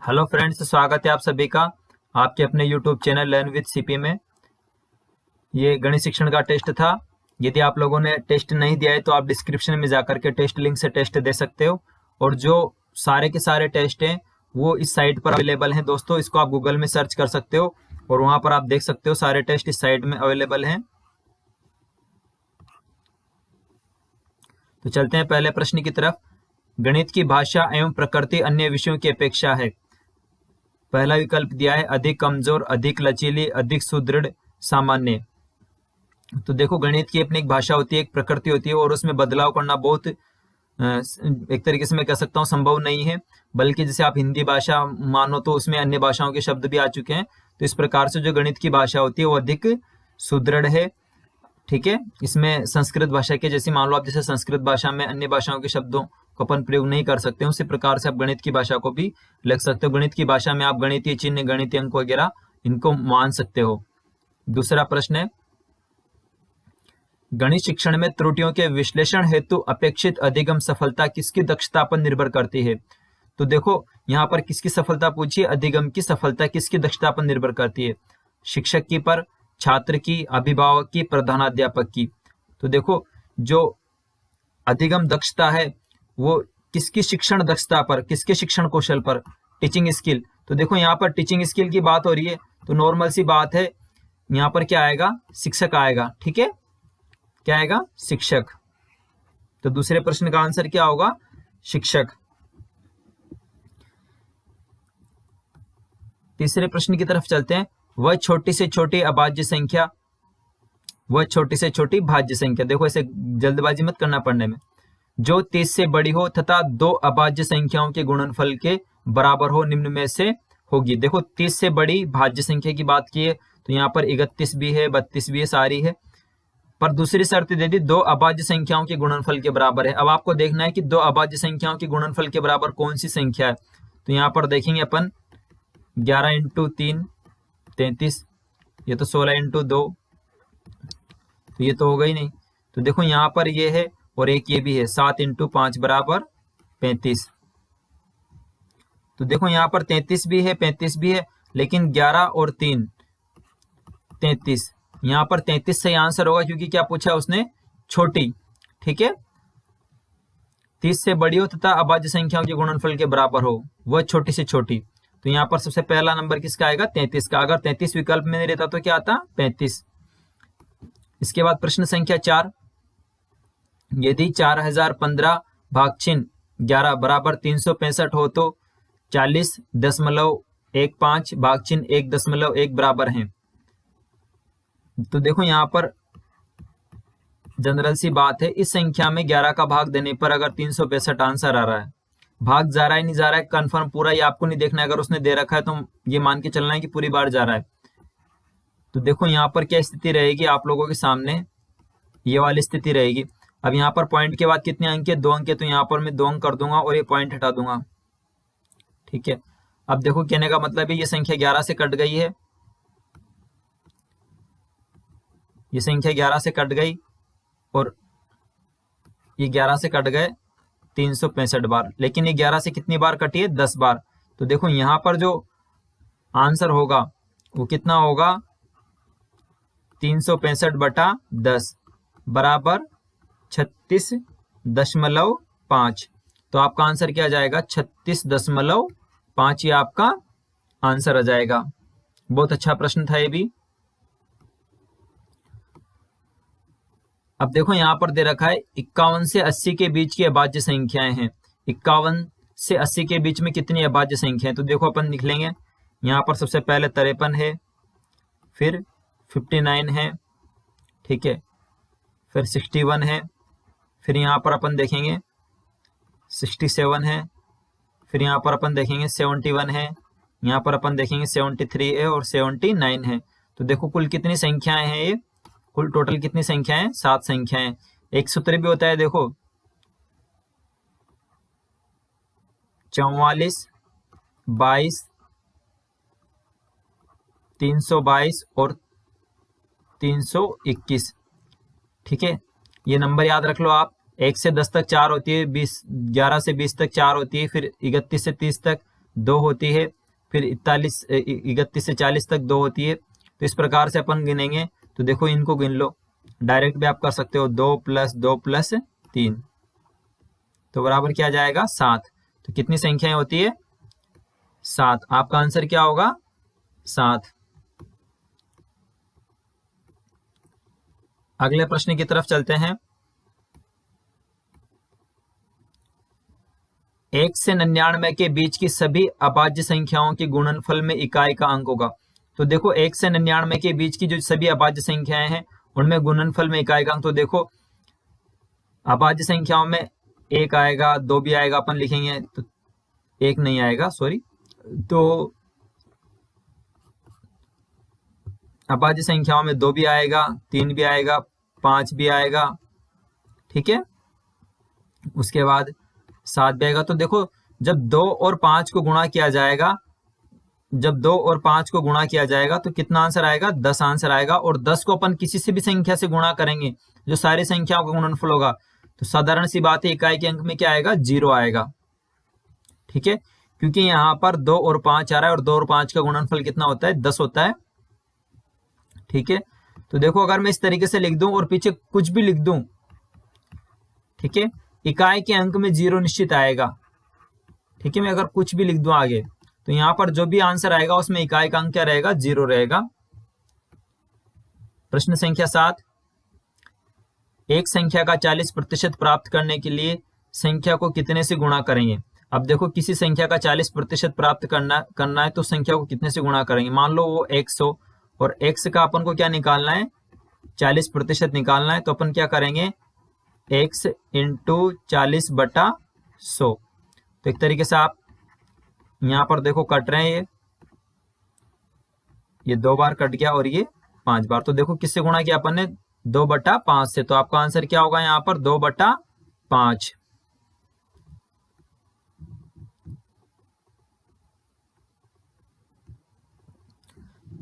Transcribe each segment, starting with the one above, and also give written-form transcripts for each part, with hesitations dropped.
Hello friends, स्वागत है आप सभी का आपके अपने YouTube channel learn with CP में। ये गणित शिक्षण का टेस्ट था। यदि आप लोगों ने टेस्ट नहीं दिया है तो आप डिस्क्रिप्शन में जाकर के टेस्ट लिंक से टेस्ट दे सकते हो। और जो सारे के सारे टेस्ट हैं वो इस साइट पर अवेलेबल हैं दोस्तों। इसको आप गूगल में सर्च कर सकते हो और वहां पर आप देख सकते हो सारे टेस्ट इस साइट में अवेलेबल हैं। तो चलते हैं पहले प्रश्न की तरफ। गणित की भाषा एवं प्रकृति अन्य विषयों की अपेक्षा है। पहला विकल्प दिया है अधिक कमजोर, अधिक लचीली, अधिक सुदृढ़, सामान्य। तो देखो, गणित की अपनी एक भाषा होती है, एक प्रकृति होती है और उसमें बदलाव करना बहुत एक तरीके से मैं कह सकता हूँ संभव नहीं है। बल्कि जैसे आप हिंदी भाषा मानो तो उसमें अन्य भाषाओं के शब्द भी आ चुके हैं। तो इस प्रकार से जो गणित की भाषा होती है वो अधिक सुदृढ़ है। ठीक है, इसमें संस्कृत भाषा के जैसे मान लो आप, जैसे संस्कृत भाषा में अन्य भाषाओं के शब्दों को अपन प्रयोग नहीं कर सकते, उसी प्रकार से आप गणित की भाषा को भी लिख सकते हो। गणित की भाषा में आप गणितीय चिन्ह, गणितीय अंक वगैरह इनको मान सकते हो। दूसरा प्रश्न है, गणित शिक्षण में त्रुटियों के विश्लेषण हेतु अपेक्षित अधिगम सफलता किसकी दक्षता पर निर्भर करती है। तो देखो, यहाँ पर किसकी सफलता पूछी है, अधिगम की सफलता किसकी दक्षता पर निर्भर करती है। शिक्षक की पर, छात्र की, अभिभावक की, प्रधानाध्यापक की। तो देखो, जो अधिगम दक्षता है वो किसकी शिक्षण दक्षता पर, किसके शिक्षण कौशल पर, टीचिंग स्किल। तो देखो, यहाँ पर टीचिंग स्किल की बात हो रही है तो नॉर्मल सी बात है, यहाँ पर क्या आएगा, शिक्षक आएगा। ठीक है, क्या आएगा, शिक्षक। तो दूसरे प्रश्न का आंसर क्या होगा, शिक्षक। तीसरे प्रश्न की तरफ चलते हैं। वह छोटी से छोटी अभाज्य संख्या, वह छोटी से छोटी भाज्य संख्या। देखो, ऐसे जल्दबाजी मत करना पढ़ने में। जो 30 से बड़ी हो तथा दो अभाज्य संख्याओं के गुणनफल के बराबर हो, निम्न में से होगी। देखो, 30 से बड़ी भाज्य संख्या की बात की है तो यहाँ पर 31 भी है, 32 भी है, सारी है। पर दूसरी शर्त दे दी, दो अभाज्य संख्याओं के गुणनफल के बराबर है। अब आपको देखना है कि दो अभाज्य संख्याओं के गुणनफल के बराबर कौन सी संख्या है। तो यहाँ पर देखेंगे अपन, 11 इंटू 3 33, ये तो 16 इंटू 2, तो ये तो होगा ही नहीं। तो देखो, यहाँ पर ये है और एक ये भी है, 7 इंटू 5 बराबर 35। तो देखो, यहाँ पर 33 भी है, 35 भी है, लेकिन 11 और 3 33। यहाँ पर 33 सही आंसर होगा क्योंकि क्या पूछा उसने, छोटी। ठीक है, 30 से बड़ी हो तथा अभाज्य संख्याओं के गुणनफल के बराबर हो, वह छोटी से छोटी। तो यहाँ पर सबसे पहला नंबर किसका आएगा, 33 का। अगर 33 विकल्प में नहीं रहता तो क्या आता, 35। इसके बाद प्रश्न संख्या 4, यदि 4015 भागचिन्ह 11 बराबर 365 हो तो 40.15 भागचिन्ह 1.1 बराबर हैं। तो देखो, यहाँ पर जनरल सी बात है, इस संख्या में 11 का भाग देने पर अगर 365 आंसर आ रहा है, भाग जा रहा है नहीं जा रहा है कंफर्म पूरा, ये आपको नहीं देखना है। अगर उसने दे रखा है तो ये मान के चलना है कि पूरी बार जा रहा है। तो देखो, यहाँ पर क्या स्थिति रहेगी आप लोगों के सामने, ये वाली स्थिति रहेगी। अब यहाँ पर पॉइंट के बाद कितने अंक है, 2 अंक है, तो यहाँ पर मैं 2 अंक कर दूंगा और ये पॉइंट हटा दूंगा। ठीक है, अब देखो, कहने का मतलब है ये संख्या 11 से कट गई है, ये संख्या 11 से कट गई और ये 11 से कट गए 365 बार, लेकिन ये 11 से कितनी बार कटी है, 10 बार। तो देखो, यहाँ पर जो आंसर होगा वो कितना होगा, 365/10 बराबर 36.5। तो आपका आंसर क्या आ जाएगा, 36.5। ये आपका आंसर आ जाएगा। बहुत अच्छा प्रश्न था ये भी। अब देखो, यहां पर दे रखा है 51 से 80 के बीच की अभाज्य संख्याएं हैं। 51 से 80 के बीच में कितनी अभाज्य संख्याएं, तो देखो अपन लिख लेंगे। यहाँ पर सबसे पहले 53 है, फिर 59 है, ठीक है, फिर 61 है, फिर यहाँ पर अपन देखेंगे 67 है, फिर यहाँ पर अपन देखेंगे 71 है, यहाँ पर अपन देखेंगे 73 है और 79 है। तो देखो, कुल कितनी संख्याएं हैं ये, कुल टोटल कितनी संख्याएं, 7 संख्याएं। एक सूत्र भी होता है, देखो 44, 22, 322 और 321। ठीक है, ये नंबर याद रख लो आप। 1 से 10 तक 4 होती है, 11 से 20 तक 4 होती है, फिर 31 से 30 तक 2 होती है, फिर 31 से 40 तक 2 होती है। तो इस प्रकार से अपन गिनेंगे। तो देखो इनको गिन लो, डायरेक्ट भी आप कर सकते हो, 2 + 2 + 3 तो बराबर क्या आ जाएगा 7। तो कितनी संख्याएं होती है 7। आपका आंसर क्या होगा 7। अगले प्रश्न की तरफ चलते हैं। 1 से 99 के बीच की सभी अभाज्य संख्याओं के गुणनफल में इकाई का अंक होगा। तो देखो 1 से 99 के बीच की जो सभी अभाज्य संख्याएं हैं उनमें गुणनफल में इकाई का अंक, तो देखो अभाज्य संख्याओं में 1 आएगा, 2 भी आएगा, अपन लिखेंगे तो 1 नहीं आएगा, सॉरी। तो अभाज्य संख्याओं में 2 भी आएगा, 3 भी आएगा, 5 भी आएगा, ठीक है। उसके बाद 7 भी आएगा। तो देखो जब 2 और 5 को गुणा किया जाएगा, जब 2 और 5 को गुणा किया जाएगा तो कितना आंसर आएगा 10 आंसर आएगा। और 10 को अपन किसी से भी संख्या से गुणा करेंगे जो सारी संख्याओं का गुणनफल होगा, तो साधारण सी बात है इकाई के अंक में क्या आएगा 0 आएगा, ठीक है। क्योंकि यहाँ पर 2 और 5 आ रहा है और 2 और 5 का गुणनफल कितना होता है 10 होता है, ठीक है। तो देखो अगर मैं इस तरीके से लिख दूं और पीछे कुछ भी लिख दूं, ठीक है, इकाई के अंक में 0 निश्चित आएगा, ठीक है। मैं अगर कुछ भी लिख दूं आगे तो यहां पर जो भी आंसर आएगा उसमें इकाई का अंक क्या रहेगा 0 रहेगा। प्रश्न संख्या 7, एक संख्या का 40% प्राप्त करने के लिए संख्या को कितने से गुणा करेंगे। अब देखो किसी संख्या का 40% प्राप्त करना है तो संख्या को कितने से गुणा करेंगे। मान लो वो x हो और x का अपन को क्या निकालना है 40% निकालना है, तो अपन क्या करेंगे x × 40/100। तो एक तरीके से आप यहां पर देखो कट रहे हैं, ये 2 बार कट गया और ये 5 बार। तो देखो किससे गुणा किया अपन ने 2/5 से। तो आपका आंसर क्या होगा यहां पर 2/5।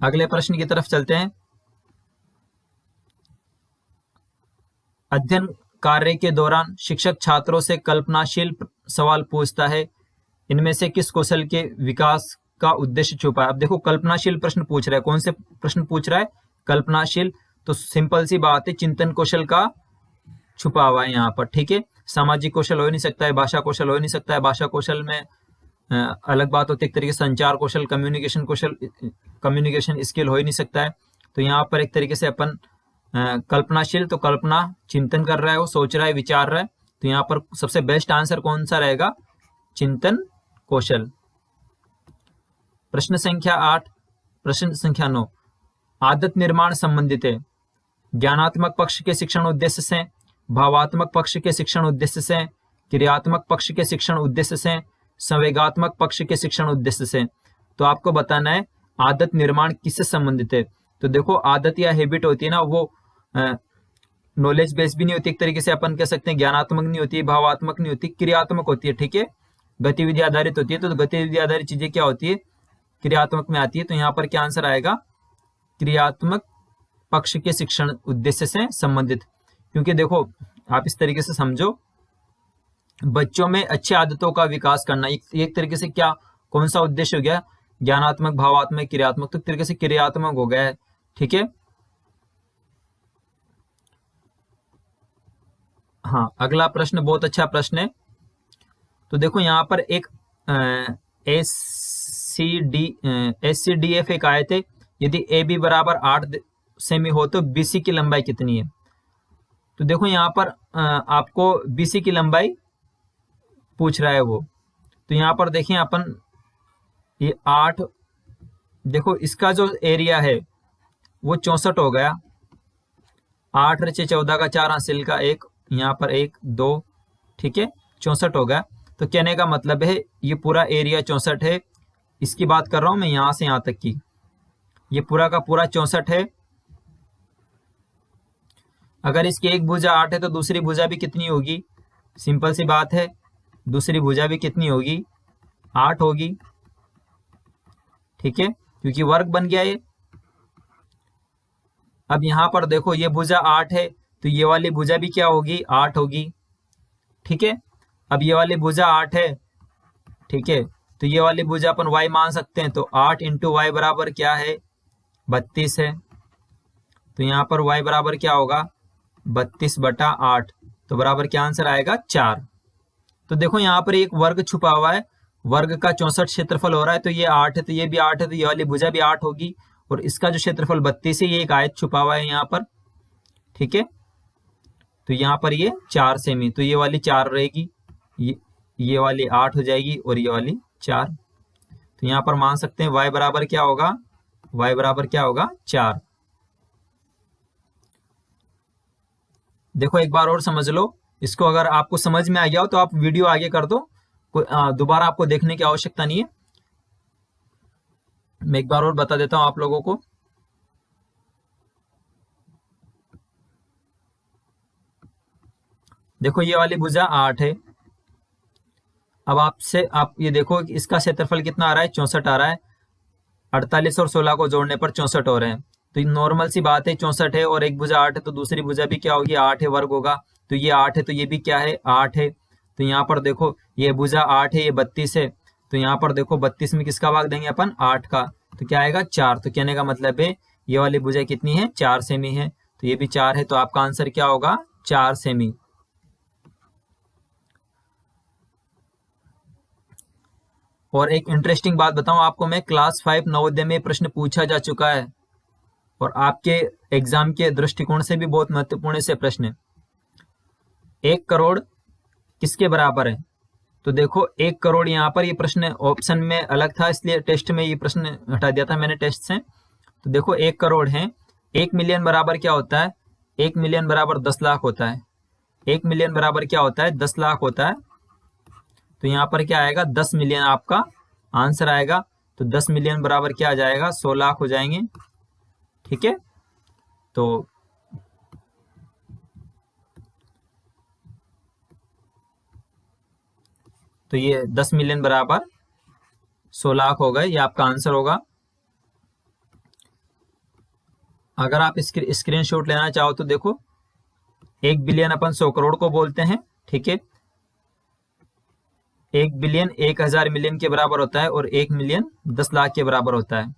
अगले प्रश्न की तरफ चलते हैं। अध्ययन कार्य के दौरान शिक्षक छात्रों से कल्पनाशील सवाल पूछता है, इनमें से किस कौशल के विकास का उद्देश्य छुपा है। अब देखो कल्पनाशील प्रश्न पूछ रहा है, कौन से प्रश्न पूछ रहा है कल्पनाशील। तो सिंपल सी बात है चिंतन कौशल का छुपा हुआ है यहाँ पर, ठीक है। सामाजिक कौशल हो ही नहीं सकता है, भाषा कौशल हो ही नहीं सकता है। भाषा कौशल में अलग बात होती है, एक तरीके से संचार कौशल, कम्युनिकेशन कौशल, कम्युनिकेशन स्किल हो ही नहीं सकता है। तो यहाँ पर एक तरीके से अपन कल्पनाशील, तो कल्पना चिंतन कर रहा है, वो सोच रहा है, विचार रहा है। तो यहाँ पर सबसे बेस्ट आंसर कौन सा रहेगा चिंतन कौशल। प्रश्न संख्या 8, प्रश्न संख्या 9, आदत निर्माण संबंधित है। ज्ञानात्मक पक्ष के शिक्षण उद्देश्य से, भावात्मक पक्ष के शिक्षण उद्देश्य से, क्रियात्मक पक्ष के शिक्षण उद्देश्य से, संवेगात्मक पक्ष के शिक्षण उद्देश्य से। तो आपको बताना है आदत निर्माण किससे संबंधित है। तो देखो आदत या हैबिट होती है ना, वो नॉलेज बेस्ड भी नहीं होती, एक तरीके से अपन कह सकते हैं ज्ञानात्मक नहीं होती, भावात्मक नहीं होती, क्रियात्मक होती है, ठीक है, गतिविधि आधारित होती है। तो गतिविधि आधारित चीजें क्या होती है क्रियात्मक में आती है। तो यहाँ पर क्या आंसर आएगा क्रियात्मक पक्ष के शिक्षण उद्देश्य से संबंधित। क्योंकि देखो आप इस तरीके से समझो, बच्चों में अच्छी आदतों का विकास करना एक तरीके से क्या कौन सा उद्देश्य हो गया ज्ञानात्मक, भावात्मक, क्रियात्मक, तो एक तरीके से क्रियात्मक हो गया है, ठीक है। हाँ अगला प्रश्न बहुत अच्छा प्रश्न है। तो देखो यहाँ पर एक SCDF एक आए थे, यदि AB बराबर 8 सेमी हो तो BC की लंबाई कितनी है। तो देखो यहाँ पर आपको BC की लंबाई पूछ रहा है वो। तो यहाँ पर देखिए अपन ये 8, देखो इसका जो एरिया है वो 64 हो गया, 8 × 14 का 4 हासिल का 1, यहाँ पर 1 2, ठीक है, 64 हो गया। तो कहने का मतलब है ये पूरा एरिया 64 है। इसकी बात कर रहा हूं मैं यहां से यहां तक की, ये पूरा का पूरा 64 है। अगर इसकी एक भुजा 8 है तो दूसरी भुजा भी कितनी होगी, सिंपल सी बात है, दूसरी भुजा भी कितनी होगी 8 होगी, ठीक है, क्योंकि वर्ग बन गया ये। अब यहां पर देखो ये भुजा 8 है तो ये वाली भुजा भी क्या होगी 8 होगी, ठीक है। अब ये वाली भुजा 8 है, ठीक है, तो ये वाली भुजा अपन y मान सकते हैं, तो 8 इंटू वाई बराबर क्या है, 32 है। तो यहाँ पर y बराबर क्या होगा, 32/8, तो बराबर क्या आंसर आएगा, 4। तो देखो यहाँ पर एक वर्ग छुपा हुआ है, वर्ग का 64 क्षेत्रफल हो रहा है, तो ये 8 है, तो ये भी 8 है, तो ये वाली भुजा भी 8 होगी, और इसका जो क्षेत्रफल 32 है, ये एक आयत छुपा हुआ है यहाँ पर, ठीक है। तो यहाँ पर ये 4 सेमी, तो ये वाली 4 रहेगी, ये वाली 8 हो जाएगी, और ये वाली 4। तो यहाँ पर मान सकते हैं y बराबर क्या होगा, y बराबर क्या होगा, 4। देखो एक बार और समझ लो इसको, अगर आपको समझ में आ गया हो तो आप वीडियो आगे कर दो, दोबारा आपको देखने की आवश्यकता नहीं है। मैं एक बार और बता देता हूं आप लोगों को। देखो ये वाली भुजा 8 है। अब आप ये देखो इसका क्षेत्रफल कितना आ रहा है, 64 आ रहा है। 48 और 16 को जोड़ने पर 64 हो रहे हैं। तो नॉर्मल सी बात है, 64 है और एक भुजा 8 है, तो दूसरी भुजा भी क्या होगी, 8 है, वर्ग होगा। तो ये 8 है, तो ये भी क्या है, 8 है। तो यहाँ पर देखो ये भुजा 8 है, ये 32 है, तो यहाँ पर देखो 32 में किसका भाग देंगे अपन, 8 का, तो क्या आएगा, 4। तो कहने का मतलब है ये वाली भुजा कितनी है, 4 सेमी है, तो ये भी 4 है, तो आपका आंसर क्या होगा, 4 सेमी। और एक इंटरेस्टिंग बात बताऊं आपको, मैं क्लास 5 नवोदय में प्रश्न पूछा जा चुका है, और आपके एग्जाम के दृष्टिकोण से भी बहुत महत्वपूर्ण से प्रश्न है। 1 करोड़ किसके बराबर है, तो देखो 1 करोड़, यहाँ पर ये प्रश्न ऑप्शन में अलग था, इसलिए टेस्ट में ये प्रश्न हटा दिया था मैंने टेस्ट से। तो देखो 1 करोड़ है, 1 मिलियन बराबर क्या होता है, 1 मिलियन बराबर 10 लाख होता है। 1 मिलियन बराबर क्या होता है, 10 लाख होता है। तो यहाँ पर क्या आएगा, 10 मिलियन आपका आंसर आएगा। तो 10 मिलियन बराबर क्या आ जाएगा, 100 लाख हो जाएंगे, ठीक है। तो ये 10 मिलियन बराबर 100 लाख हो गए, ये आपका आंसर होगा। अगर आप स्क्रीनशॉट लेना चाहो तो देखो 1 बिलियन अपन 100 करोड़ को बोलते हैं, ठीक है। 1 बिलियन 1000 मिलियन के बराबर होता है, और 1 मिलियन 10 लाख के बराबर होता है,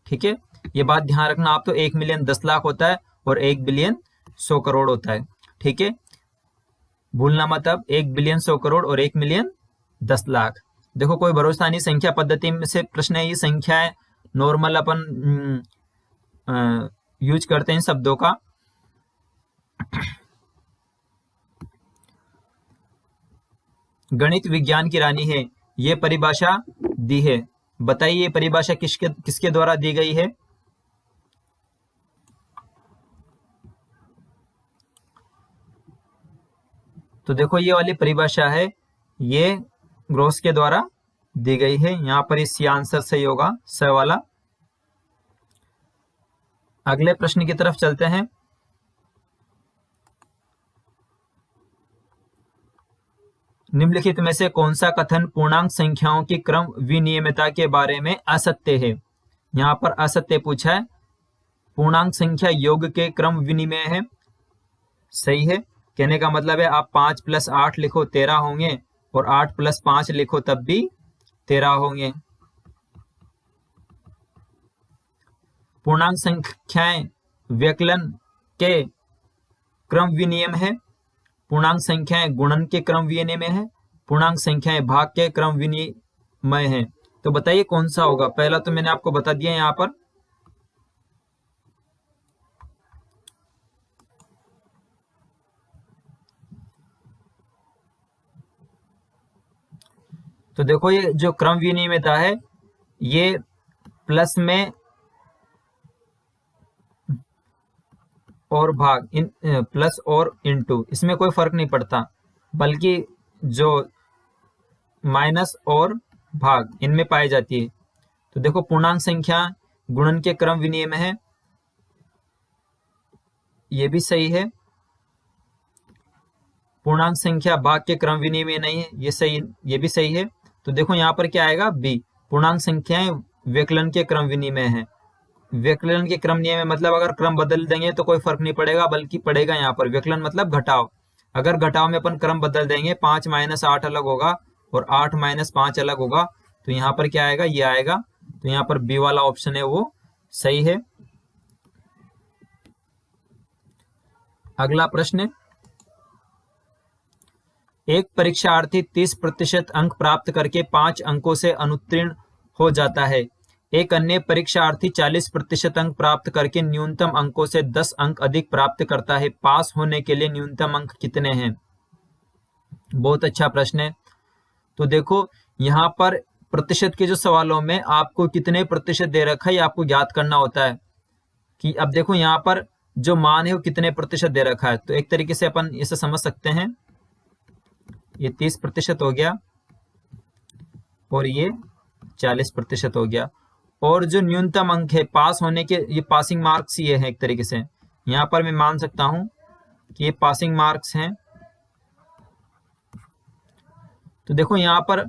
ठीक है। ये बात ध्यान रखना आप, तो 1 मिलियन 10 लाख होता है और 1 बिलियन 100 करोड़ होता है, ठीक है। भूलना मत, अब 1 बिलियन 100 करोड़ और 1 मिलियन 10 लाख। देखो कोई भरोसा नहीं, संख्या पद्धति में से प्रश्न है, ये संख्याएं नॉर्मल अपन यूज करते हैं शब्दों का। गणित विज्ञान की रानी है, ये परिभाषा दी है, बताइए ये परिभाषा किसके द्वारा दी गई है। तो देखो ये वाली परिभाषा है, ये ग्रोस के द्वारा दी गई है। यहां पर इस आंसर सही होगा, स वाला। अगले प्रश्न की तरफ चलते हैं। निम्नलिखित में से कौन सा कथन पूर्णांक संख्याओं की क्रम विनियमितता के बारे में असत्य है। यहां पर असत्य पूछा है, पूर्णांक संख्या योग के क्रम विनिमय है, सही है। कहने का मतलब है आप 5 + 8 लिखो 13 होंगे, और 8 + 5 लिखो तब भी 13 होंगे। पूर्णांक संख्याएं व्यकलन के क्रम विनियम है, पूर्णांक संख्याएं गुणन के क्रम विनिमय है, पूर्णांक संख्याएं भाग के क्रम विनिमय है। तो बताइए कौन सा होगा। पहला तो मैंने आपको बता दिया यहां पर, तो देखो ये जो क्रम विनिमयता है, ये प्लस में और भाग, इन प्लस और इनटू, इसमें कोई फर्क नहीं पड़ता, बल्कि जो माइनस और भाग इनमें पाई जाती है। तो देखो पूर्णांक संख्या गुणन के क्रम विनिमय है, ये भी सही है। पूर्णांक संख्या भाग के क्रम विनिमय नहीं है, ये भी सही है। तो देखो यहाँ पर क्या आएगा, बी, पूर्णांक संख्याएं व्यकलन के क्रम विनिमय है। व्यकलन के क्रम नियम में मतलब अगर क्रम बदल देंगे तो कोई फर्क नहीं पड़ेगा, बल्कि पड़ेगा यहाँ पर। व्यकलन मतलब घटाव, अगर घटाव में अपन क्रम बदल देंगे, 5 - 8 अलग होगा और 8 - 5 अलग होगा, तो यहाँ पर क्या आएगा, ये आएगा। तो यहाँ पर बी वाला ऑप्शन है वो सही है। अगला प्रश्न, एक परीक्षार्थी 30% अंक प्राप्त करके 5 अंकों से अनुत्तीर्ण हो जाता है। एक अन्य परीक्षार्थी 40% अंक प्राप्त करके न्यूनतम अंकों से 10 अंक अधिक प्राप्त करता है। पास होने के लिए न्यूनतम अंक कितने हैं? बहुत अच्छा प्रश्न है। तो देखो यहाँ पर प्रतिशत के जो सवालों में आपको कितने प्रतिशत दे रखा है, ये आपको ज्ञात करना होता है कि अब देखो यहाँ पर जो मान है वो कितने प्रतिशत दे रखा है। तो एक तरीके से अपन इसे समझ सकते हैं, ये 30% हो गया और ये 40% हो गया। और जो न्यूनतम अंक है पास होने के, ये पासिंग मार्क्स ये है एक तरीके से। यहाँ पर मैं मान सकता हूं कि ये पासिंग मार्क्स हैं। तो देखो यहाँ पर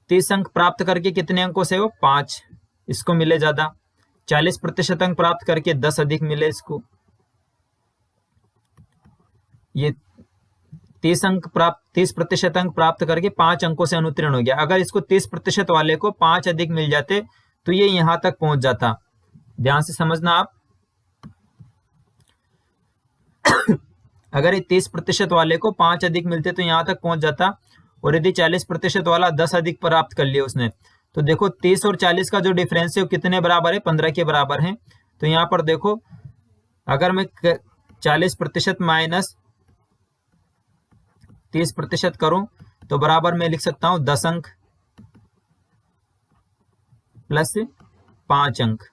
30 अंक प्राप्त करके कितने अंकों से, वो 5, इसको मिले ज्यादा। 40% अंक प्राप्त करके 10 अधिक मिले इसको। ये 30% अंक प्राप्त करके 5 अंकों से अनुत्तीर्ण हो गया। अगर इसको 30% वाले को 5 अधिक मिल जाते तो ये यहां तक पहुंच जाता। ध्यान से समझना आप। अगर ये 30% वाले को 5 अधिक मिलते तो यहां तक पहुंच जाता। और यदि 40% वाला 10 अधिक प्राप्त कर लिया उसने, तो देखो 30 और 40 का जो डिफरेंस है वो कितने बराबर है, 15 के बराबर है। तो यहाँ पर देखो अगर मैं 40% माइनस 30% करूं तो बराबर मैं लिख सकता हूं 10 अंक प्लस 5 अंक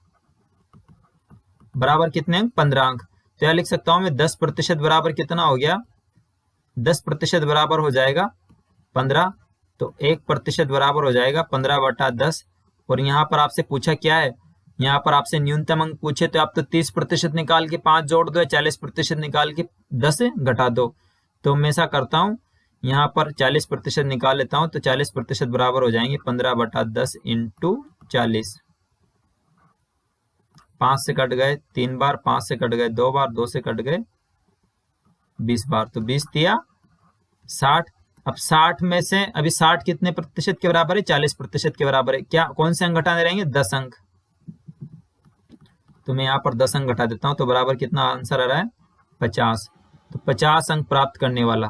बराबर कितने अंक, 15 अंक। तो यह लिख सकता हूं मैं 10% बराबर कितना हो गया, 10% बराबर हो जाएगा 15। तो 1% बराबर हो जाएगा 15/10। और यहाँ पर आपसे पूछा क्या है, यहाँ पर आपसे न्यूनतम अंक पूछे तो आप तो 30% निकाल के 5 जोड़ दो, 40% निकाल के 10 घटा दो। तो मैं ऐसा करता हूँ, यहाँ पर 40% निकाल लेता हूँ। तो 40% बराबर हो जाएंगे 15/10 इंटू 40। 5 से कट गए 3 बार, 5 से कट गए 2 बार, 2 से कट गए 20 बार। तो 20 दिया 60। अब 60 में से अभी 60 कितने प्रतिशत के बराबर है, 40% के बराबर है। क्या कौन से अंक घटाने रहेंगे, 10 अंक। तो मैं यहाँ पर 10 अंक घटा देता हूं। तो बराबर कितना आंसर आ रहा है, 50। तो 50 अंक प्राप्त करने वाला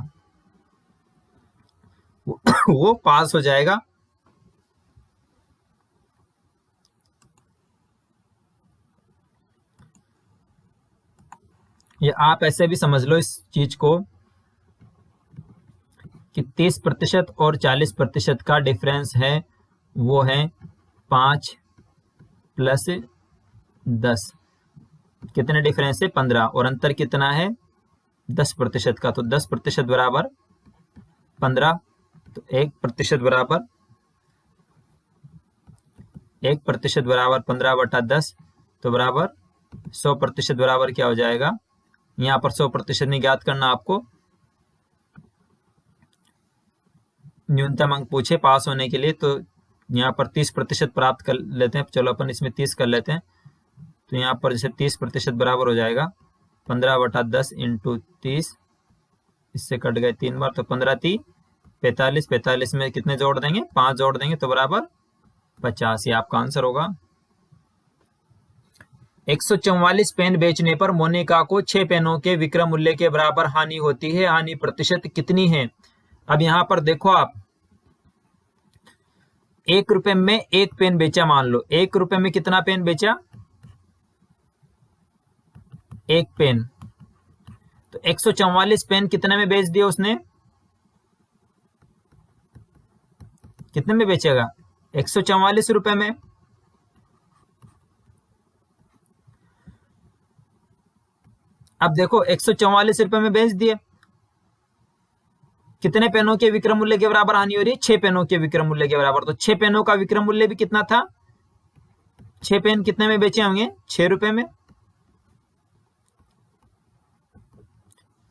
वो पास हो जाएगा। ये आप ऐसे भी समझ लो इस चीज को कि 30% और 40% का डिफरेंस है वो है 5 प्लस 10। कितने डिफरेंस है, 15। और अंतर कितना है, 10% का। तो 10% बराबर 15। तो 1% बराबर 15/10। तो बराबर 100% बराबर क्या हो जाएगा, यहाँ पर 100% नहीं ज्ञात करना आपको, न्यूनतम अंक पूछे पास होने के लिए। तो यहाँ पर 30% प्राप्त कर लेते हैं। चलो अपन इसमें 30 कर लेते हैं। तो यहाँ पर जैसे 30% बराबर हो जाएगा 15/10 इंटू 30। इससे कट गए 3 बार, तो 15×3 45। 45 में कितने जोड़ देंगे, 5 जोड़ देंगे, तो बराबर 50। ये आपका आंसर होगा। 144 पेन बेचने पर मोनिका को 6 पेनों के विक्रय मूल्य के बराबर हानि होती है। हानि प्रतिशत कितनी है? अब यहां पर देखो आप, 1 रुपए में 1 पेन बेचा, मान लो 1 रुपए में कितना पेन बेचा, 1 पेन। तो 144 पेन कितने में बेच दिया उसने, कितने में बेचेगा, 144 रुपए में। अब देखो 144 रुपए में बेच दिए, कितने पेनों के विक्रय मूल्य के बराबर हानि हो रही है, 6 पेनों के विक्रय मूल्य के बराबर। तो 6 पेनों का विक्रय मूल्य भी कितना था, 6 पेन कितने में बेचे होंगे, 6 रुपए में।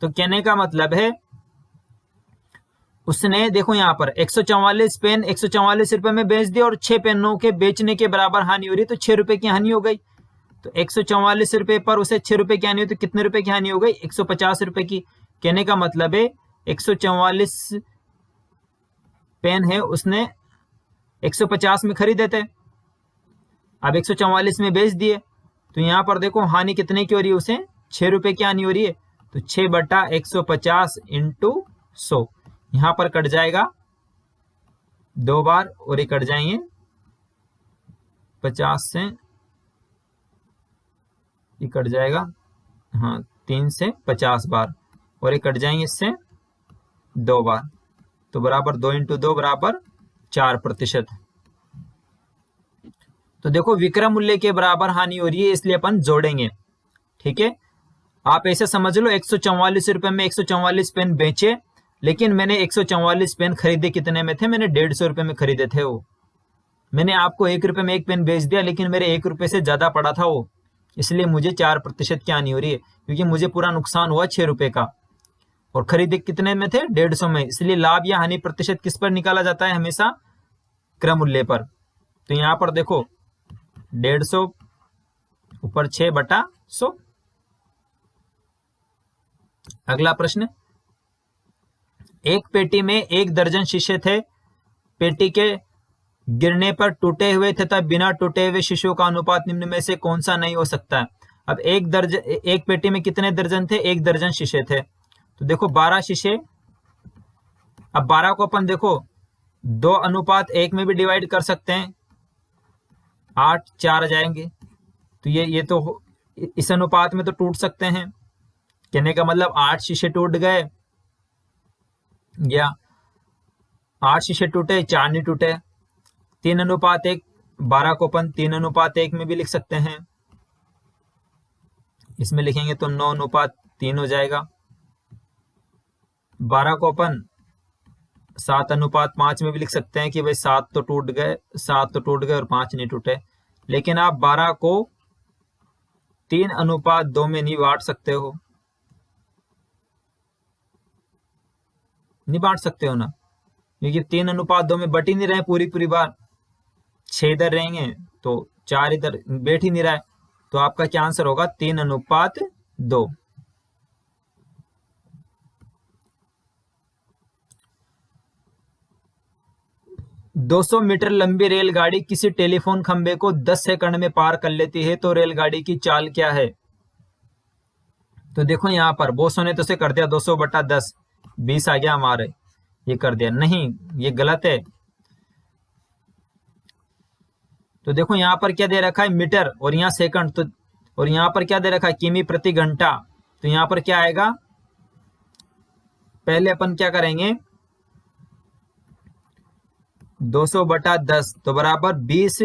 तो कहने का मतलब है उसने, देखो यहां पर 144 पेन 144 रुपए में बेच दिया और 6 पेनों के बेचने के बराबर हानि हो रही है। तो 6 रुपए की हानि हो गई। तो 144 रुपए पर उसे 6 रुपए की हानि हुई, तो कितने रुपए की हानि हो गई, 150 रुपए की। कहने का मतलब है 144 पेन है उसने 150 में खरीदे थे, अब 144 में बेच दिए, तो यहाँ पर देखो हानि कितने की हो रही है, उसे 6 रुपए की हानि हो रही है। तो 6/150 इंटू 100, यहाँ पर कट जाएगा 2 बार और ये कट जाएंगे 50 से, ये कट जाएगा हाँ 3 से 50 बार और ये कट जाएंगे इससे 2 बार, तो बराबर 2 इंटू 2 बराबर 4%। तो देखो विक्रय मूल्य के बराबर हानि हो रही है, इसलिए अपन जोड़ेंगे। ठीक है, आप ऐसे समझ लो 144 रुपए में 144 पेन बेचे, लेकिन मैंने 144 पेन खरीदे कितने में थे, मैंने 150 रुपए में खरीदे थे। वो मैंने आपको 1 रुपए में 1 पेन बेच दिया, लेकिन मेरे 1 रुपए से ज्यादा पड़ा था वो, इसलिए मुझे 4% की हानि हो रही है, क्योंकि मुझे पूरा नुकसान हुआ 6 रुपए का और खरीदे कितने में थे, 150 में। इसलिए लाभ या हानि प्रतिशत किस पर निकाला जाता है, हमेशा क्रय मूल्य पर। तो यहां पर देखो 150 ऊपर 6/100। अगला प्रश्न, एक पेटी में 1 दर्जन शीशे थे, पेटी के गिरने पर टूटे हुए तथा बिना टूटे हुए शीशों का अनुपात निम्न में से कौन सा नहीं हो सकता है। अब एक पेटी में कितने दर्जन थे, 1 दर्जन शीशे थे, तो देखो 12 शीशे। अब 12 को अपन देखो 2:1 में भी डिवाइड कर सकते हैं, 8 4 आ जाएंगे, तो ये तो इस अनुपात में तो टूट सकते हैं। कहने का मतलब 8 शीशे टूट गए या 8 शीशे टूटे 4 नहीं टूटे। 3:1, 12 को अपन 3:1 में भी लिख सकते हैं, इसमें लिखेंगे तो 9:3 हो जाएगा। 12 को अपन 7:5 में भी लिख सकते हैं कि भाई 7 तो टूट गए और 5 नहीं टूटे। लेकिन आप 12 को 3:2 में नहीं बांट सकते हो, नहीं बांट सकते हो ना, क्योंकि 3:2 में बट ही नहीं रहे पूरी बार, 6 इधर रहेंगे तो 4 इधर बैठ ही नहीं रहा है, तो आपका क्या आंसर होगा 3:2। 200 मीटर लंबी रेलगाड़ी किसी टेलीफोन खंबे को 10 सेकंड में पार कर लेती है, तो रेलगाड़ी की चाल क्या है। तो देखो यहां पर बोसों ने तो से कर दिया 200/10, 20 आ गया हमारे, ये कर दिया, नहीं ये गलत है। तो देखो यहां पर क्या दे रखा है, मीटर, और यहाँ सेकंड, तो और यहां पर क्या दे रखा है, किमी प्रति घंटा। तो यहां पर क्या आएगा, पहले अपन क्या करेंगे 200/10 तो बराबर 20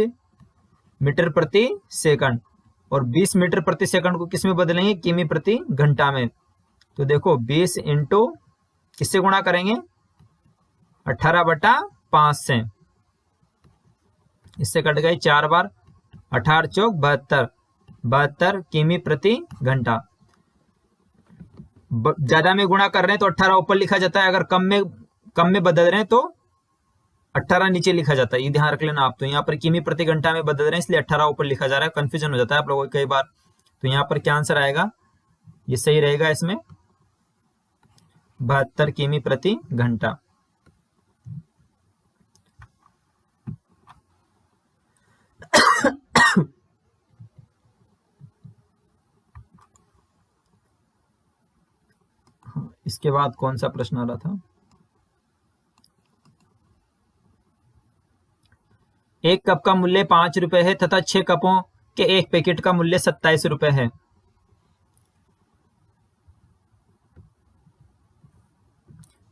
मीटर प्रति सेकंड, और 20 मीटर प्रति सेकंड को किस में बदलेंगे, किमी प्रति घंटा में। तो देखो 20 इंटू किससे गुणा करेंगे, 18/5 से, इससे कट गए 4 बार, 18 चौक 72, 72 किमी प्रति घंटा। ज्यादा में गुणा कर रहे हैं तो 18 ऊपर लिखा जाता है, अगर कम में बदल रहे हैं तो 18 नीचे लिखा जाता है, ये ध्यान रख लेना आप। तो यहाँ पर किमी प्रति घंटा में बदल रहे हैं, इसलिए 18 ऊपर लिखा जा रहा है, कंफ्यूजन हो जाता है आप लोगों को कई बार। तो यहाँ पर क्या आंसर आएगा, ये सही रहेगा इसमें 72 किमी प्रति घंटा। इसके बाद कौन सा प्रश्न आ रहा था, एक कप का मूल्य 5 रुपए है तथा 6 कपों के एक पैकेट का मूल्य 27 रुपए है।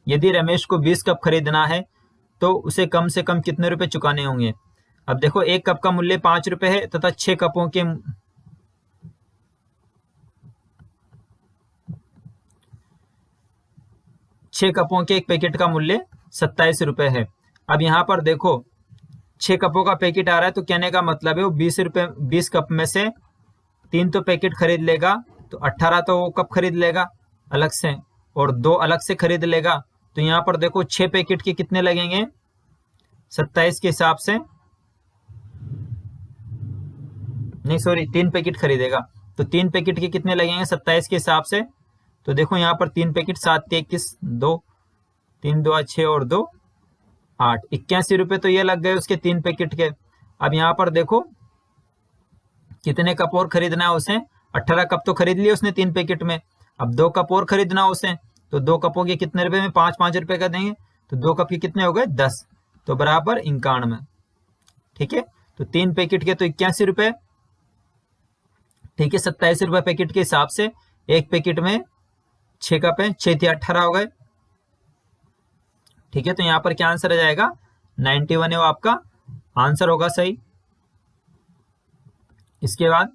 यदि रमेश को 20 कप खरीदना है तो उसे कम से कम कितने रुपए चुकाने होंगे। अब देखो एक कप का मूल्य 5 रुपए है तथा 6 कपों के 6 कपों के एक पैकेट का मूल्य 27 रुपए है। अब यहां पर देखो 6 कपों का पैकेट आ रहा है, तो कहने का मतलब है वो 20 कप में से 3 तो पैकेट खरीद लेगा, तो 18 तो वो कप खरीद लेगा अलग से और 2 अलग से खरीद लेगा। तो यहाँ पर देखो 6 पैकेट के कितने लगेंगे, 27 के हिसाब से, नहीं सॉरी 3 पैकेट खरीदेगा, तो 3 पैकेट के कितने लगेंगे 27 के हिसाब से। तो देखो यहाँ पर 3 पैकेट 7 के 21, 2 3 2 6 और 2 8, 81 रुपए तो ये लग गए उसके 3 पैकेट के। अब यहाँ पर देखो कितने कप और खरीदना है उसे, 18 कप तो खरीद लिए उसने 3 पैकेट में। अब 2 कप और खरीदना है उसे, तो 2 कपों के कितने रुपए में, 5-5 रुपए का देंगे, तो 2 कप के कितने हो गए 10, तो बराबर 91। ठीक है, तो 3 पैकेट के तो 81 रुपए, ठीक है, 27 रुपए पैकेट के हिसाब से। एक पैकेट में 6 कप है, 6 × 18 हो गए। ठीक है, तो यहाँ पर क्या आंसर आ जाएगा, 91 है वो आपका आंसर होगा सही। इसके बाद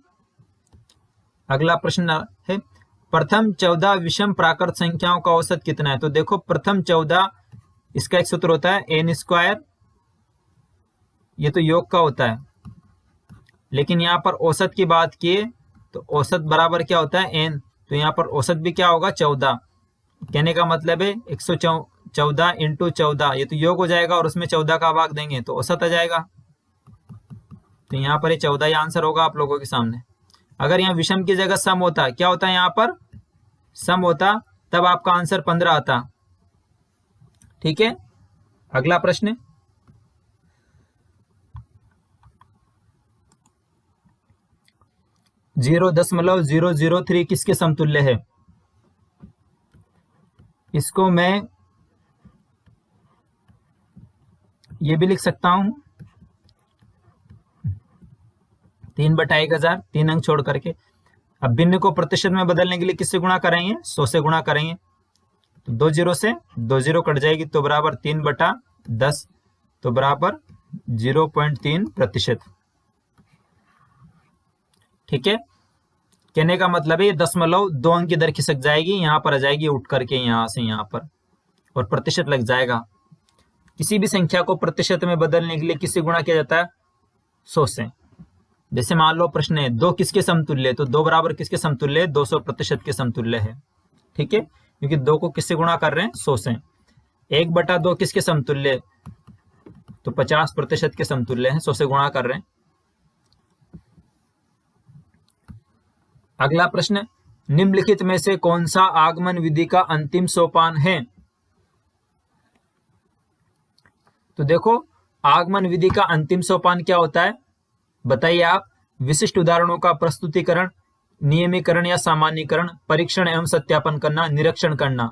अगला प्रश्न है, प्रथम 14 विषम प्राकृत संख्याओं का औसत कितना है। तो देखो प्रथम 14, इसका एक सूत्र होता है n², ये तो योग का होता है, लेकिन यहाँ पर औसत की बात किए तो औसत बराबर क्या होता है n, तो यहाँ पर औसत भी क्या होगा 14। कहने का मतलब है 114 × 14, ये तो योग हो जाएगा और उसमें 14 का भाग देंगे तो औसत आ जाएगा। तो यहाँ पर ये 14 ही आंसर होगा आप लोगों के सामने। अगर यहाँ विषम की जगह सम होता, क्या होता है यहाँ पर सम होता, तब आपका आंसर 15 आता। ठीक है, अगला प्रश्न, जीरो 0.003 किसके समतुल्य है। इसको मैं ये भी लिख सकता हूं 3/1000, 3 अंक छोड़ करके। अब भिन्न को प्रतिशत में बदलने के लिए किससे गुणा करेंगे, 100 से गुणा करेंगे, तो 2 जीरो से 2 जीरो कट जाएगी, तो बराबर 3/10, तो बराबर 0.3%। ठीक है, कहने का मतलब है ये 0.2 अंक की दर खिसक जाएगी, यहां पर आ जाएगी उठ करके यहां से यहां पर, और प्रतिशत लग जाएगा। किसी भी संख्या को प्रतिशत में बदलने के लिए किससे गुणा किया जाता है, 100 से। जैसे मान लो प्रश्न है 2 किसके समतुल्य है, तो 2 बराबर किसके समतुल्य है, 200% के समतुल्य है। ठीक है, क्योंकि 2 को किससे गुणा कर रहे हैं, 100 से। 1/2 किसके समतुल्य है, तो 50% के समतुल्य है, 100 से गुणा कर रहे हैं। अगला प्रश्न, निम्नलिखित में से कौन सा आगमन विधि का अंतिम सोपान है। तो देखो आगमन विधि का अंतिम सोपान क्या होता है, बताइए आप। विशिष्ट उदाहरणों का प्रस्तुतिकरण, नियमीकरण या सामान्यीकरण, परीक्षण एवं सत्यापन करना, निरीक्षण करना।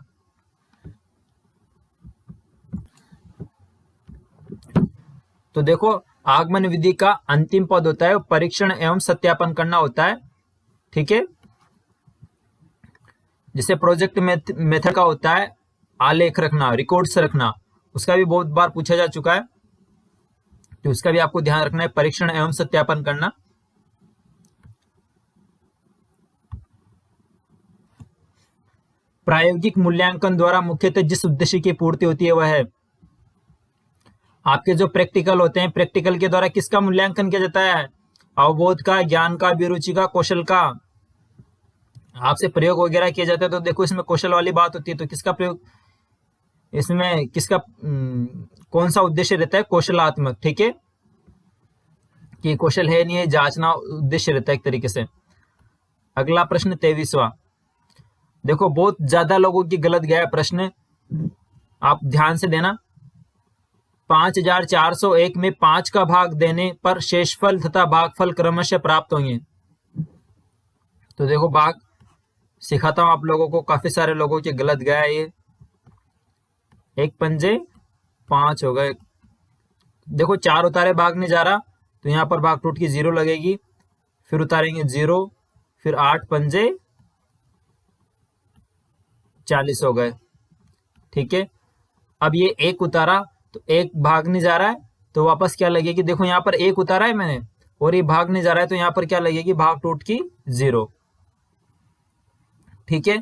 तो देखो आगमन विधि का अंतिम पद होता है परीक्षण एवं सत्यापन करना होता है। ठीक है, जैसे प्रोजेक्ट मेथड का होता है आलेख रखना, रिकॉर्ड्स रखना, उसका भी बहुत बार पूछा जा चुका है, तो उसका भी आपको ध्यान रखना है, परीक्षण एवं सत्यापन करना। प्रायोगिक मूल्यांकन द्वारा मुख्यतः जिस उद्देश्य की पूर्ति होती है वह है, आपके जो प्रैक्टिकल होते हैं, प्रैक्टिकल के द्वारा किसका मूल्यांकन किया जाता है, अवबोध का, ज्ञान का, अभिरुचि का, कौशल का। आपसे प्रयोग वगैरह किया जाता है तो देखो इसमें कौशल वाली बात होती है, तो किसका प्रयोग, इसमें किसका कौन सा उद्देश्य रहता है, कौशलात्मक। ठीक है, कि कौशल है नहीं है जांचना उद्देश्य रहता है एक तरीके से। अगला प्रश्न 23वां, देखो बहुत ज्यादा लोगों की गलत गया प्रश्न, आप ध्यान से देना। 5401 में 5 का भाग देने पर शेषफल तथा भागफल क्रमशः प्राप्त होंगे। तो देखो भाग सिखाता हूं आप लोगों को, काफी सारे लोगों के गलत गया है ये। 1 पंजे 5 हो गए, देखो 4 उतारे भाग नहीं जा रहा, तो यहां पर भाग टूट की 0 लगेगी, फिर उतारेंगे 0, फिर 8 पंजे 40 हो गए। ठीक है, अब ये 1 उतारा तो 1 भाग नहीं जा रहा है, तो वापस क्या लगेगी, देखो यहां पर 1 उतारा है मैंने और ये भाग नहीं जा रहा है, तो यहां पर क्या लगेगी, भाग टूट की 0। ठीक है,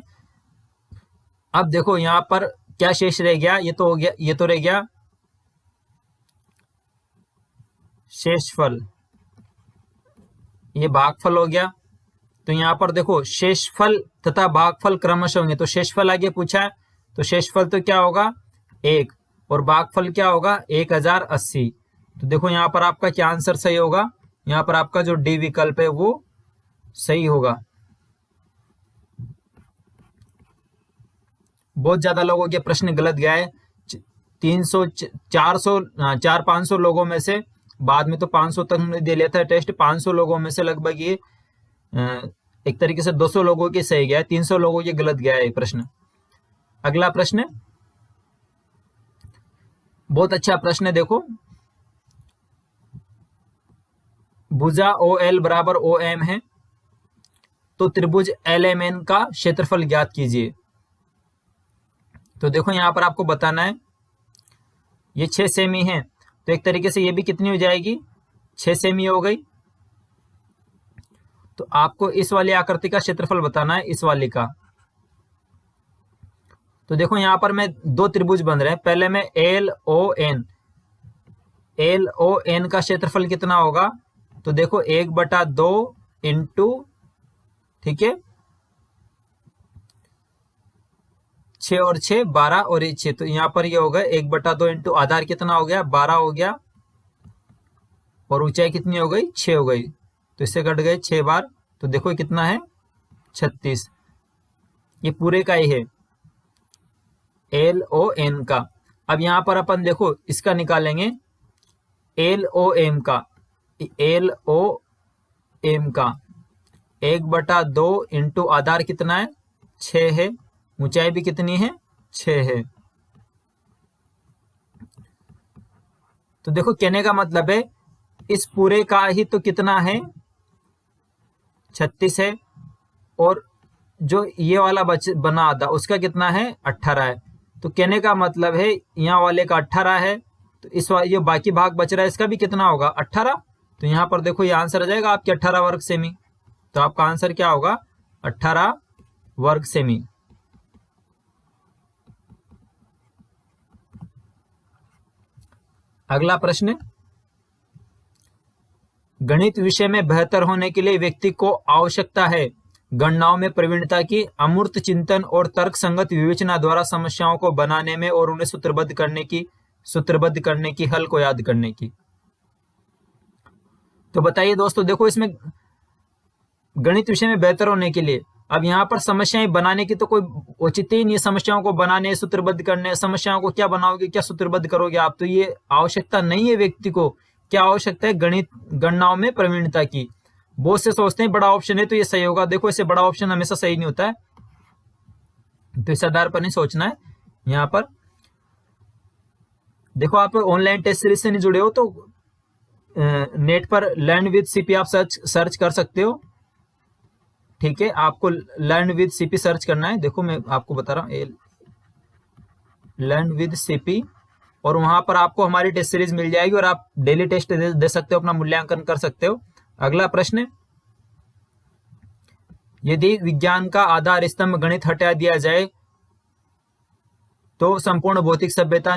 अब देखो यहां पर क्या शेष रह गया, ये तो हो गया, ये तो रह गया शेषफल, ये भागफल हो गया। तो यहां पर देखो शेषफल तथा भागफल क्रमशः होंगे, तो शेषफल आगे पूछा है, तो शेषफल तो क्या होगा 1 और भागफल क्या होगा 1080। तो देखो यहां पर आपका क्या आंसर सही होगा, यहां पर आपका जो डी विकल्प है वो सही होगा। बहुत ज्यादा लोगों के प्रश्न गलत गया है, 300 400 400-500 लोगों में से, बाद में तो 500 तक दे लिया था टेस्ट, 500 लोगों में से लगभग ये एक तरीके से 200 लोगों के सही गया है, 300 लोगों के गलत गया है प्रश्न। अगला प्रश्न बहुत अच्छा प्रश्न है, देखो भुजा OL बराबर OM है, तो त्रिभुज LMN का क्षेत्रफल ज्ञात कीजिए। तो देखो यहां पर आपको बताना है, ये 6 सेमी है, तो एक तरीके से ये भी कितनी हो जाएगी, 6 सेमी हो गई। तो आपको इस वाली आकृति का क्षेत्रफल बताना है, इस वाली का। तो देखो यहां पर मैं 2 त्रिभुज बन रहे हैं, पहले में LON का क्षेत्रफल कितना होगा, तो देखो 1/2 इंटू, ठीक है, 6 और 6 12 और ये 6, तो यहां पर ये हो गया 1/2 इंटू आधार कितना हो गया, 12 हो गया, और ऊंचाई कितनी हो गई, 6 हो गई, तो इससे कट गए 6 बार, तो देखो कितना है 36। ये पूरे का ही है LON का। अब यहां पर अपन देखो इसका निकालेंगे LOM का, 1/2 इंटू आधार कितना है, 6 है, ऊंचाई भी कितनी है, 6 है। तो देखो कहने का मतलब है इस पूरे का ही तो कितना है, 36 है, और जो ये वाला बना आधा उसका कितना है, 18 है। तो कहने का मतलब है यहाँ वाले का 18 है, तो इस ये बाकी भाग बच रहा है इसका भी कितना होगा, 18। तो यहाँ पर देखो ये आंसर आ जाएगा आपके 18 वर्ग सेमी। तो आपका आंसर क्या होगा, 18 वर्ग सेमी। अगला प्रश्न, गणित विषय में बेहतर होने के लिए व्यक्ति को आवश्यकता है गणनाओं में प्रवीणता की, अमूर्त चिंतन और तर्क संगत विवेचना द्वारा समस्याओं को बनाने में और उन्हें सूत्रबद्ध करने की हल को याद करने की। तो बताइए दोस्तों, देखो इसमें गणित विषय में बेहतर होने के लिए, अब यहाँ पर समस्याएं बनाने की तो कोई औचित्य ही नहीं है, समस्याओं को बनाने, सूत्रबद्ध करने, समस्याओं को क्या बनाओगे, क्या सूत्रबद्ध करोगे आप, तो ये आवश्यकता नहीं है व्यक्ति को। क्या आवश्यकता है, गणित गणनाओं में प्रवीणता की। बहुत से सोचते हैं बड़ा ऑप्शन है तो ये सही होगा, देखो इसे बड़ा ऑप्शन हमेशा सही नहीं होता है, तो इस आधार पर नहीं सोचना है। यहाँ पर देखो आप ऑनलाइन टेस्ट सीरीज से नहीं जुड़े हो तो नेट पर लर्न विद सीपी आप सर्च कर सकते हो, ठीक है, आपको लर्न विद सीपी सर्च करना है। देखो मैं आपको बता रहा हूँ लर्न विद सीपी, और वहां पर आपको हमारी टेस्ट सीरीज मिल जाएगी और आप डेली टेस्ट दे सकते हो, अपना मूल्यांकन कर सकते हो। अगला प्रश्न, यदि विज्ञान का आधार स्तंभ गणित हटा दिया जाए तो संपूर्ण भौतिक सभ्यता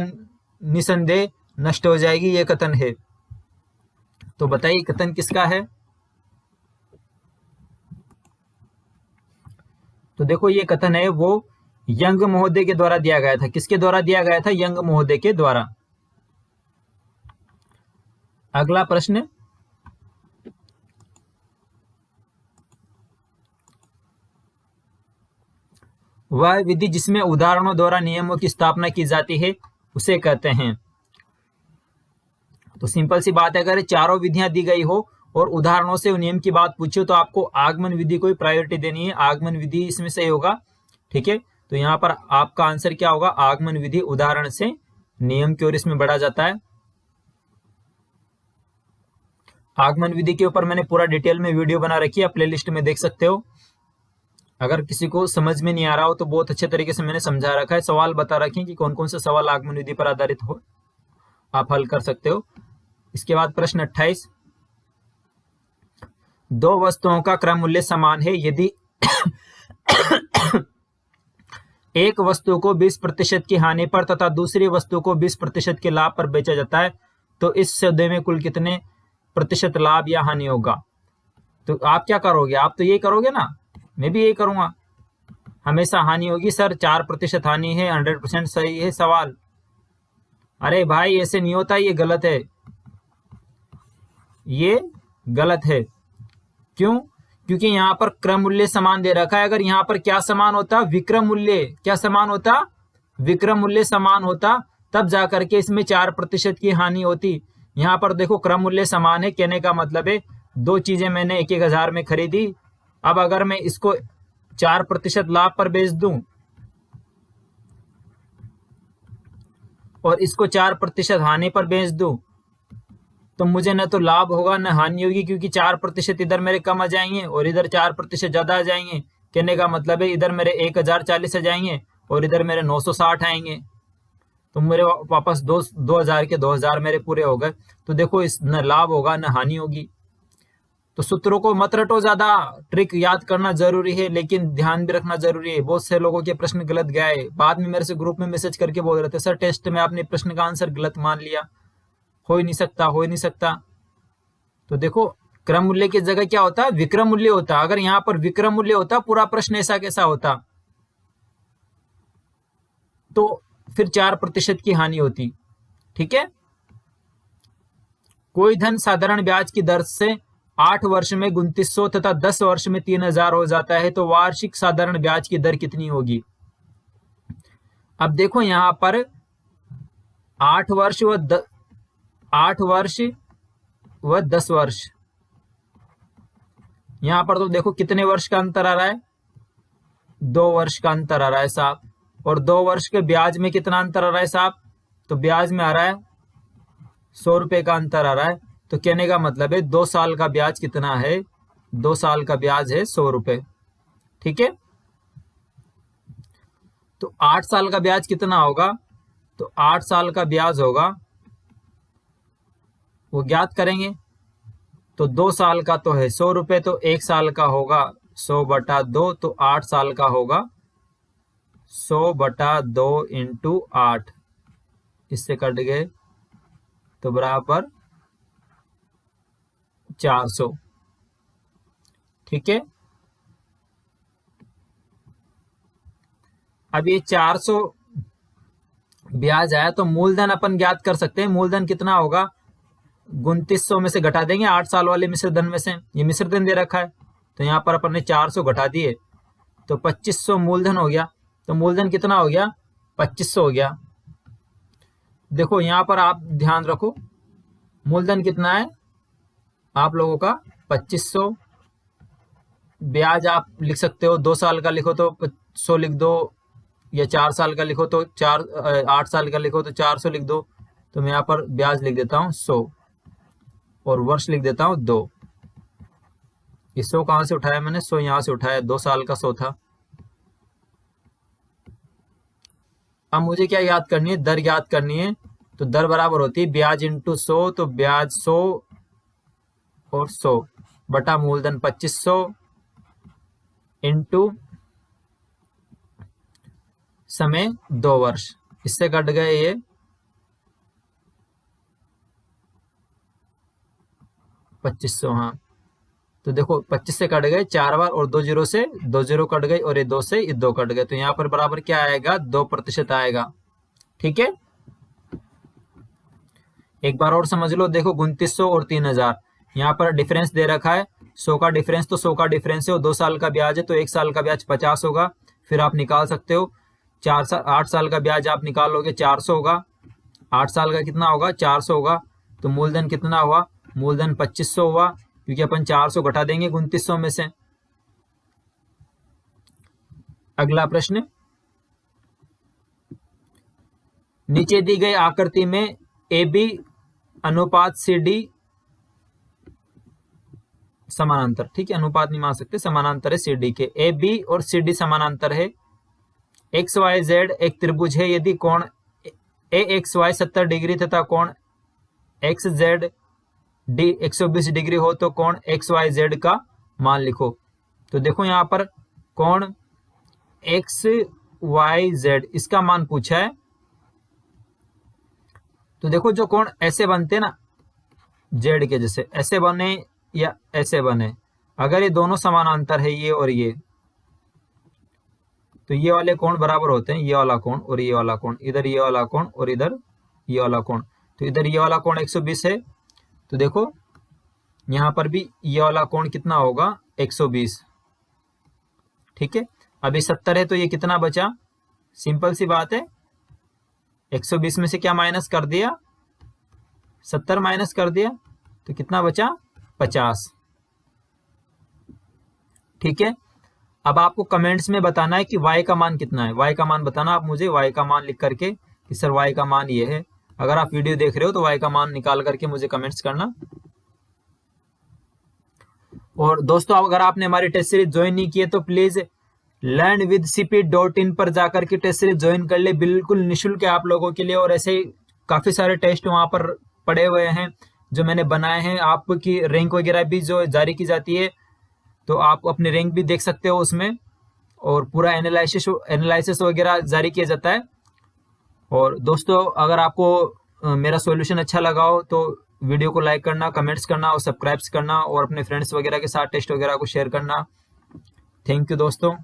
निसंदेह नष्ट हो जाएगी, यह कथन है। तो बताइए कथन किसका है। तो देखो ये कथन है वो यंग महोदय के द्वारा दिया गया था। किसके द्वारा दिया गया था, यंग महोदय के द्वारा। अगला प्रश्न, वह विधि जिसमें उदाहरणों द्वारा नियमों की स्थापना की जाती है उसे कहते हैं। तो सिंपल सी बात है, अगर चारों विधियां दी गई हो और उदाहरणों से नियम की बात पूछी हो तो आपको आगमन विधि को प्रायोरिटी देनी है, आगमन विधि इसमें सही होगा, ठीक है। तो यहां पर आपका आंसर क्या होगा, आगमन विधि उदाहरण से नियम की ओर इसमें बढ़ा जाता है। आगमन विधि के ऊपर मैंने पूरा डिटेल में वीडियो बना रखी है, प्लेलिस्ट में देख सकते हो। अगर किसी को समझ में नहीं आ रहा हो तो बहुत अच्छे तरीके से मैंने समझा रखा है, सवाल बता रखे हैं कि कौन कौन से सवाल आगमन विधि पर आधारित हो, आप हल कर सकते हो। इसके बाद प्रश्न 28, दो वस्तुओं का क्रम मूल्य समान है, यदि एक वस्तु को 20% की हानि पर तथा दूसरी वस्तु को 20% के लाभ पर बेचा जाता है तो इस सौदे में कुल कितने प्रतिशत लाभ या हानि होगा। तो आप क्या करोगे, आप तो ये करोगे ना, मैं भी यही करूंगा, हमेशा हानि होगी। सर 4% हानि है, 100% सही है सवाल। अरे भाई ऐसे नहीं होता, ये गलत है, ये गलत है। क्यों, क्योंकि यहां पर क्रम मूल्य समान दे रखा है। अगर यहां पर क्या समान होता, विक्रम मूल्य, क्या समान होता, विक्रम मूल्य समान होता, तब जाकर के इसमें 4% की हानि होती। यहाँ पर देखो क्रम मूल्य समान है, कहने का मतलब है दो चीजें मैंने 1,000 में खरीदी, अब अगर मैं इसको 4% लाभ पर बेच दूं और इसको 4% हानि पर बेच दूं तो मुझे न तो लाभ होगा न हानि होगी, क्योंकि 4% इधर मेरे कम आ जाएंगे और इधर 4% ज्यादा आ जाएंगे। कहने का मतलब है इधर मेरे 1,040 आ जाएंगे और इधर मेरे 960 आएंगे, तो मेरे वापस 2,000 के 2,000 मेरे पूरे हो गए। तो देखो इस न लाभ होगा न हानि होगी। तो सूत्रों को मत रटो ज्यादा, ट्रिक याद करना जरूरी है लेकिन ध्यान भी रखना जरूरी है। बहुत से लोगों के प्रश्न गलत गए, बाद में मेरे से ग्रुप में मैसेज करके बोल रहे थे सर टेस्ट में आपने प्रश्न का आंसर गलत मान लिया, हो ही नहीं सकता, हो ही नहीं सकता। तो देखो क्रम मूल्य की जगह क्या होता है, विक्रम मूल्य होता। अगर यहाँ पर विक्रम मूल्य होता पूरा प्रश्न ऐसा कैसा होता, तो फिर 4% की हानि होती। ठीक है, कोई धन साधारण ब्याज की दर से 8 वर्ष में 2,900 तथा 10 वर्ष में 3,000 हो जाता है तो वार्षिक साधारण ब्याज की दर कितनी होगी। अब देखो यहां पर 8 वर्ष व 10 वर्ष, यहां पर तो देखो कितने वर्ष का अंतर आ रहा है, 2 वर्ष का अंतर आ रहा है साहब। और 2 वर्ष के ब्याज में कितना अंतर आ रहा है साहब, तो ब्याज में आ रहा है 100 रुपए का अंतर आ रहा है। तो कहने का मतलब है 2 साल का ब्याज कितना है, 2 साल का ब्याज है 100 रुपए। ठीक है, तो 8 साल का ब्याज कितना होगा, तो 8 साल का ब्याज होगा वो ज्ञात करेंगे। तो 2 साल का तो है 100 रुपए, तो 1 साल का होगा 100/2, तो 8 साल का होगा 100/2 इंटू 8, इससे कट गए तो बराबर 400। ठीक है, अब ये 400 ब्याज आया तो मूलधन अपन ज्ञात कर सकते हैं। मूलधन कितना होगा, 2,900 में से घटा देंगे 8 साल वाले मिश्र धन में से, ये मिश्र धन दे रखा है तो यहाँ पर अपन ने 400 घटा दिए तो 2,500 मूलधन हो गया। तो मूलधन कितना हो गया, 2,500 हो गया। देखो यहाँ पर आप ध्यान रखो, मूलधन कितना है आप लोगों का 2,500, ब्याज आप लिख सकते हो 2 साल का लिखो तो 100 लिख दो, या 4 साल का लिखो तो 8 साल का लिखो तो 400 लिख दो। तो मैं यहाँ पर ब्याज लिख देता हूँ 100 और वर्ष लिख देता हूँ 2। ये 100 कहां से उठाया मैंने, 100 यहां से उठाया, 2 साल का 100 था। अब मुझे क्या याद करनी है, दर याद करनी है। तो दर बराबर होती है ब्याज इंटू 100, तो ब्याज 100 और 100 बटा मूलधन 2,500 इंटू समय 2 वर्ष, इससे कट गए ये 2,500। हाँ, तो देखो 25 से कट गए 4 बार और 2 जीरो से 2 जीरो कट गई और ये 2 से ये 2 कट गए, तो यहाँ पर बराबर क्या आएगा, 2% आएगा। ठीक है, एक बार और समझ लो, देखो 2,900 और 3,000 यहाँ पर डिफरेंस दे रखा है 100 का डिफरेंस, तो 100 का डिफरेंस है और 2 साल का ब्याज है तो 1 साल का ब्याज 50 होगा। फिर आप निकाल सकते हो 8 साल का ब्याज आप निकालोगे 400 होगा, 8 साल का कितना होगा 400 होगा। तो मूलधन कितना हुआ, मूलधन 2,500 हुआ, क्योंकि अपन 400 घटा देंगे 2,900 में से। अगला प्रश्न, नीचे दी गई आकृति में AB अनुपात CD समानांतर, ठीक है, अनुपात नहीं मान सकते, समानांतर है CD के। AB और CD समानांतर है। XYZ एक त्रिभुज है, यदि कोण AXY 70 डिग्री तथा कोण XZD 120 डिग्री हो तो कोण XYZ का मान लिखो। तो देखो यहाँ पर कोण XYZ इसका मान पूछा है। तो देखो जो कोण ऐसे बनते ना Z के जैसे, ऐसे बने या ऐसे बने, अगर ये दोनों समानांतर है ये और ये, तो ये वाले कोण बराबर होते हैं, ये वाला कोण और ये वाला कोण, इधर ये वाला कोण और इधर ये वाला कोण। तो इधर ये वाला कोण 120 है, तो देखो यहां पर भी ये वाला कोण कितना होगा 120। ठीक है, अभी 70 है तो ये कितना बचा, सिंपल सी बात है 120 में से क्या माइनस कर दिया, 70 माइनस कर दिया, तो कितना बचा, 50। ठीक है, अब आपको कमेंट्स में बताना है कि y का मान कितना है। y का मान बताना आप मुझे, y का मान लिख करके कि सर y का मान ये है। अगर आप वीडियो देख रहे हो तो y का मान निकाल करके मुझे कमेंट्स करना। और दोस्तों अगर आपने हमारी टेस्ट सीरीज ज्वाइन नहीं की है तो प्लीज learnwithcp.in पर जाकर के टेस्ट सीरीज ज्वाइन कर ले, बिल्कुल निःशुल्क है आप लोगों के लिए। और ऐसे ही काफी सारे टेस्ट वहां पर पड़े हुए हैं जो मैंने बनाए हैं, आपकी रैंक वगैरह भी जो जारी की जाती है, तो आप अपनी रैंक भी देख सकते हो उसमें, और पूरा एनालिसिस वगैरह जारी किया जाता है। और दोस्तों अगर आपको मेरा सॉल्यूशन अच्छा लगा हो तो वीडियो को लाइक करना, कमेंट्स करना और सब्सक्राइब करना, और अपने फ्रेंड्स वगैरह के साथ टेस्ट वगैरह को शेयर करना। थैंक यू दोस्तों।